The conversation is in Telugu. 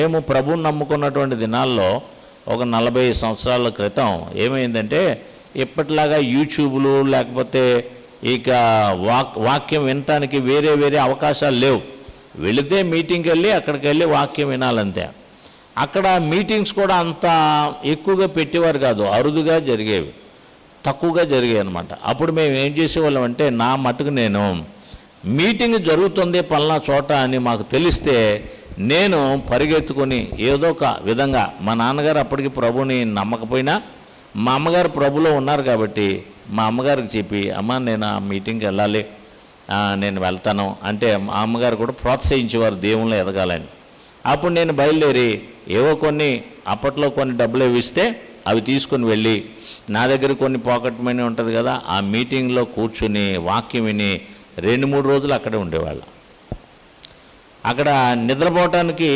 మేము ప్రభువుని నమ్ముకున్నటువంటి దినాల్లో ఒక 40 సంవత్సరాల క్రితం ఏమైందంటే, ఇప్పటిలాగా యూట్యూబ్లు లేకపోతే ఇక వాక్యం వినటానికి వేరే వేరే అవకాశాలు లేవు. వెళితే మీటింగ్కి వెళ్ళి అక్కడికి వెళ్ళి వాక్యం వినాలంతే. అక్కడ మీటింగ్స్ కూడా అంత ఎక్కువగా పెట్టేవారు కాదు, అరుదుగా జరిగేవి, తక్కువగా జరిగాయి అన్నమాట. అప్పుడు మేము ఏం చేసేవాళ్ళం అంటే, నా మటుకు నేను మీటింగ్ జరుగుతుంది పలానా చోట అని మాకు తెలిస్తే నేను పరిగెత్తుకొని ఏదో ఒక విధంగా, మా నాన్నగారు అప్పటికి ప్రభుని నమ్మకపోయినా మా అమ్మగారు ప్రభులో ఉన్నారు కాబట్టి మా అమ్మగారికి చెప్పి, అమ్మ నేను ఆ మీటింగ్కి వెళ్ళాలి, నేను వెళ్తాను అంటే మా అమ్మగారు కూడా ప్రోత్సహించేవారు దేవుళ్ళు ఎదగాలని. అప్పుడు నేను బయలుదేరి ఏవో కొన్ని అప్పట్లో కొన్ని డబ్బులు ఇస్తే అవి తీసుకొని వెళ్ళి, నా దగ్గర కొన్ని పాకెట్ మనీ ఉంటుంది కదా, ఆ మీటింగ్లో కూర్చుని వాక్యం విని 2-3 రోజులు అక్కడే ఉండేవాళ్ళం. అక్కడ నిద్రపోవటానికి